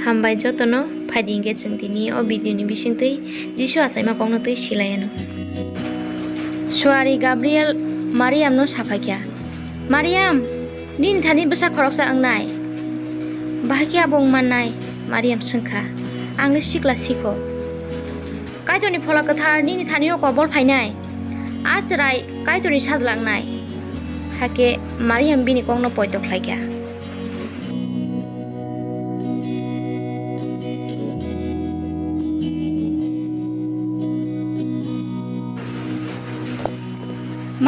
हामबाय जतनो फाइदिंगे जों दिनै अ भिडिअनि बिसिंतै जिसु आसाइमा कौनो तै सिलायानो सुवारी गाब्रिएल मारियाम नो साफाइक्या मारियाम दिन थानि बसा खरकसा आंनाय बाहाकिया बंमाननाय मारियाम सोंखा आंनो सिक्ला सिखो कायतोनि फला कथार निनि थानि अ बल फाइनाय आज राय कायतोनि साजलांनाय हाके मारियाम बिनि कौनो पयतोख्लाइक्या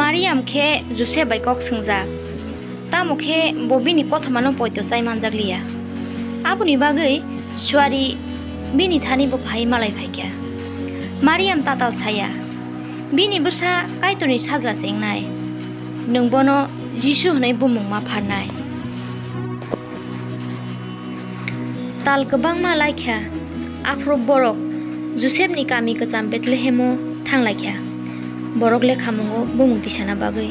मारियाम खे जुसे बाइकक सोंजाक तामुखे बबिनि कथमानो पयतो चाइ मानजागलिया आबुनि बागै सुवारी बिनि थानि बफाइ मालाय फाइक्या मारियाम ताताल साया बिनि बसा कायतोनि साजला सेंनाय नोंबनो जिसु होनाय बुमुंमा फारनाय ताल गोबां मालायख्या आफ्रो बरक जुसेबनि गामि गोजाम बेथलेहेमो थांलायख्या बरक लेखा मुंगो बुमुंति साना बागै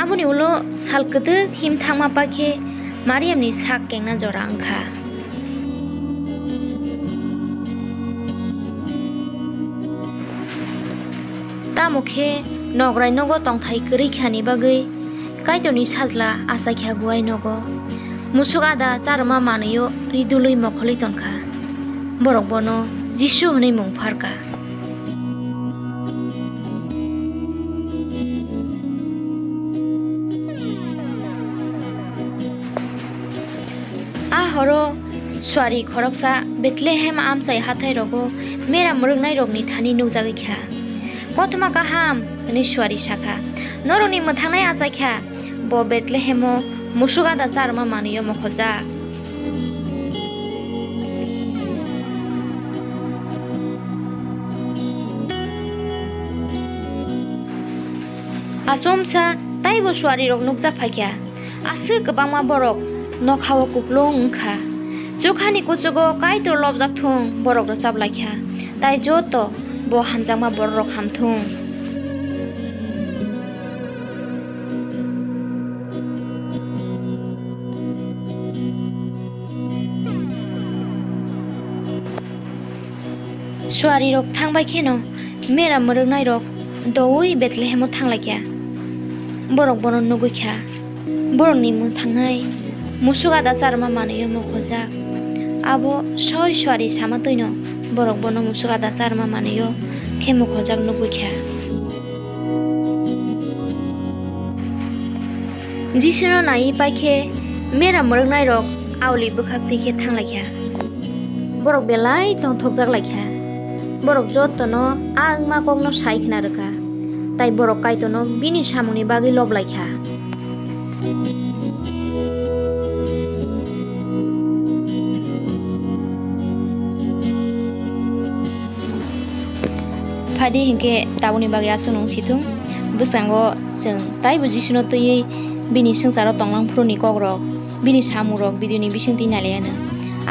आबुनि उलो साल गोदो हिम थांमा पाखे मारियामनि साक केंना जरा अंखा तामुखे नगराय नगो तंथाइ गरैख्यानि बागै कायतोनि साजला आसाख्या गुवाय नगो मुसुगादा चारमा मानैयो रिदुलै मखलै तनखा बरक बनो जिसु होनै मुं फारका हरो सुवारी खरकसा बेथलेहेम आमसाय हाथाय रगो मेरा मरंनाय रगनि थानि नुजागैख्या कथमा गाहाम हनै सुवारी साखा नरनि मोथांनाय आजाख्या ब बेथलेहेमो मुसुगादा चारमा मानैयो मखजा आसमसा ताइबो सुवारी रग नुकजा फाइक्या आसो गोबांमा बरक नखाव कुप्लुं खा जुखानि कुचुगो कायतो लबजाक थुं बरक रचाब लाख्या ताइ जोतो बो हामजामा बरक हामथुं सुवारी रक थांबाय खेनो मेरा मरंनाय रक दौई बेथलेहेमो थांलायख्या बरक बनो नुगैख्या बरकनि मोथांनाय मुसुगादा चारमा मानैयो मखजाक आबो सय सुवारी सामा तैनो बरक बनो मुसुगादा चारमा मानैयो खे मखजाक नुगैख्या जिसुनो नायि पाइखे मेरा मरंनाय रक आवलि बोखाक तैखे थांलायख्या बरक बेलाय तं थकजाक लायख्या बरक जतनो आंमा कगनो साइखना रोखा ताइ बरक कायतोनो बिनि सामुनि बागै लबलायख्या फादी हिंके ताउनि बागै आसुनं सिथुं बसांगो जों ताइबो जिसुनो तैयै बिनि संसाराव तंलांफ्रोनि कग्रक बिनि सामुरक भिडिअनि बिसिंति नालायानो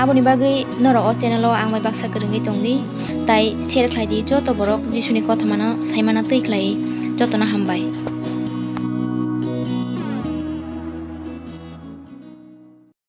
आबुनि बागै नरक अ चेनेलाव आं बाय बाक्सा गोरोङै दंदि ताइ शेयर खालायदि जत बरक जिसुनि कथमानो साइमाना तैख्लायै जतनो हामबाय।